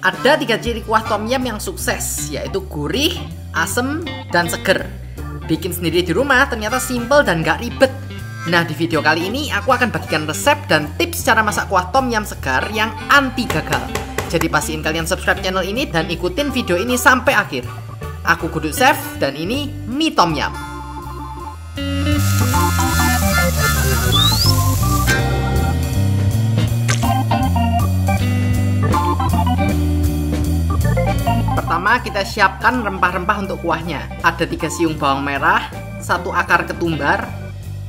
Ada 3 ciri kuah tom yum yang sukses, yaitu gurih, asem, dan seger. Bikin sendiri di rumah ternyata simple dan gak ribet. Nah, di video kali ini aku akan bagikan resep dan tips cara masak kuah tom yum segar yang anti gagal. Jadi pastiin kalian subscribe channel ini dan ikutin video ini sampai akhir. Aku Guduk Chef dan ini mie tom yum. Pertama kita siapkan rempah-rempah untuk kuahnya. Ada 3 siung bawang merah, 1 akar ketumbar,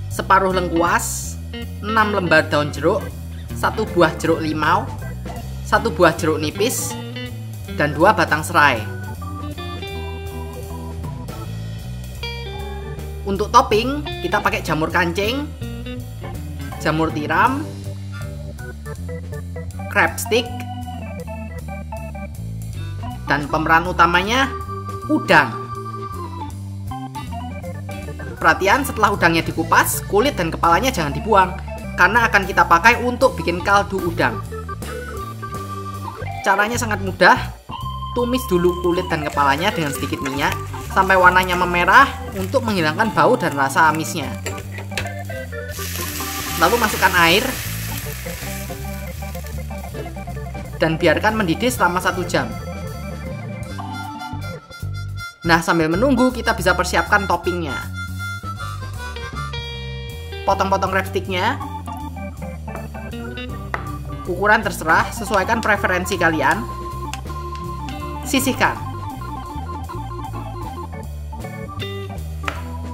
separuh lengkuas, 6 lembar daun jeruk, 1 buah jeruk limau, 1 buah jeruk nipis, dan 2 batang serai. Untuk topping kita pakai jamur kancing, jamur tiram, crab stick, dan pemeran utamanya udang. Perhatian, setelah udangnya dikupas, kulit dan kepalanya jangan dibuang karena akan kita pakai untuk bikin kaldu udang. Caranya sangat mudah. Tumis dulu kulit dan kepalanya dengan sedikit minyak sampai warnanya memerah untuk menghilangkan bau dan rasa amisnya. Lalu masukkan air dan biarkan mendidih selama 1 jam. Nah, sambil menunggu kita bisa persiapkan toppingnya. Potong-potong crab sticknya. Ukuran terserah, sesuaikan preferensi kalian. Sisihkan.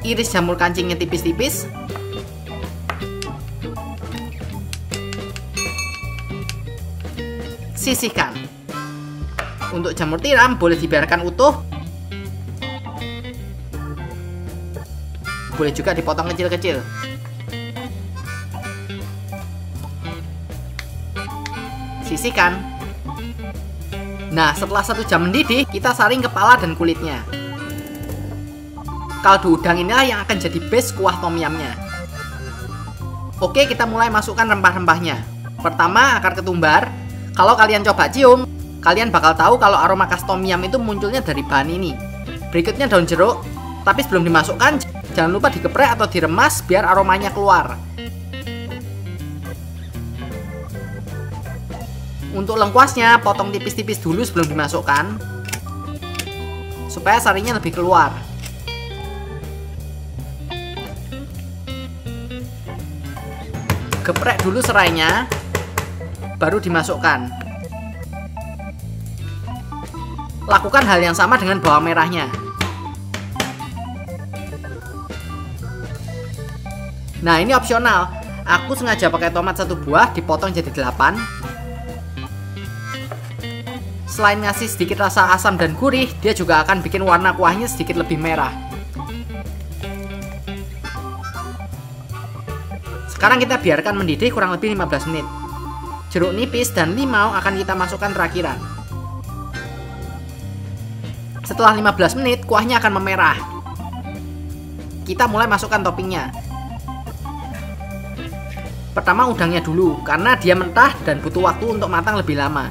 Iris jamur kancingnya tipis-tipis. Sisihkan. Untuk jamur tiram boleh dibiarkan utuh. Boleh juga dipotong kecil-kecil. Sisihkan. Nah, setelah 1 jam mendidih, kita saring kepala dan kulitnya. Kaldu udang inilah yang akan jadi base kuah tom yumnya. Oke, kita mulai masukkan rempah-rempahnya. Pertama, akar ketumbar. Kalau kalian coba cium, kalian bakal tahu kalau aroma khas tom yum itu munculnya dari bahan ini. Berikutnya daun jeruk, tapi sebelum dimasukkan, jangan lupa digeprek atau diremas biar aromanya keluar. Untuk lengkuasnya, potong tipis-tipis dulu sebelum dimasukkan, supaya sarinya lebih keluar. Geprek dulu serainya, baru dimasukkan. Lakukan hal yang sama dengan bawang merahnya. Nah, ini opsional. Aku sengaja pakai tomat 1 buah dipotong jadi 8. Selain ngasih sedikit rasa asam dan gurih, dia juga akan bikin warna kuahnya sedikit lebih merah. Sekarang kita biarkan mendidih kurang lebih 15 menit. Jeruk nipis dan limau akan kita masukkan terakhiran. Setelah 15 menit, kuahnya akan memerah. Kita mulai masukkan toppingnya. Pertama udangnya dulu, karena dia mentah dan butuh waktu untuk matang lebih lama.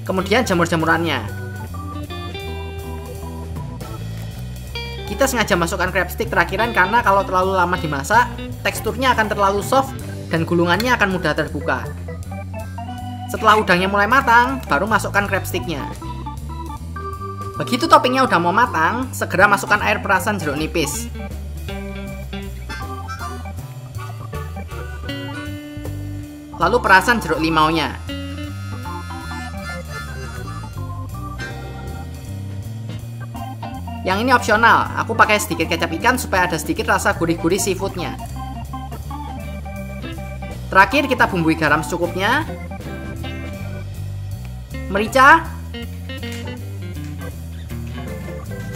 Kemudian jamur-jamurannya. Kita sengaja masukkan crab stick terakhiran karena kalau terlalu lama dimasak, teksturnya akan terlalu soft dan gulungannya akan mudah terbuka. Setelah udangnya mulai matang, baru masukkan crab sticknya. Begitu toppingnya udah mau matang, segera masukkan air perasan jeruk nipis. Lalu perasan jeruk limaunya. Yang ini opsional, aku pakai sedikit kecap ikan supaya ada sedikit rasa gurih-gurih seafoodnya. Terakhir kita bumbui garam secukupnya, merica,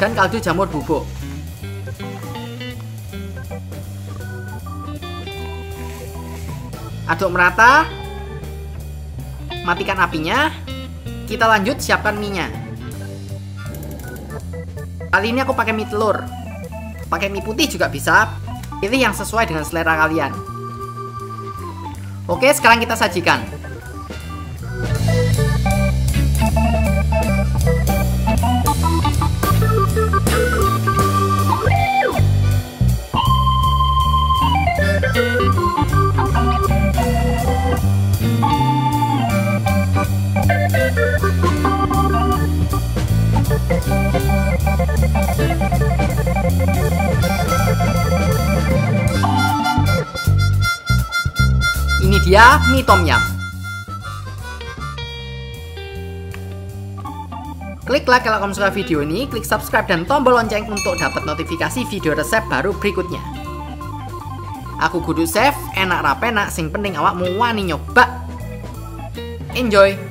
dan kaldu jamur bubuk. Aduk merata, matikan apinya, kita lanjut siapkan mie-nya. Kali ini aku pakai mie telur. Pakai mie putih juga bisa. Pilih yang sesuai dengan selera kalian. Oke, sekarang kita sajikan. Ini dia mie tom yum. Klik like kalau kamu suka video ini, klik subscribe dan tombol lonceng untuk dapat notifikasi video resep baru berikutnya. Aku kudu chef, enak ra penak, sing penting awakmu wani nyoba. Enjoy!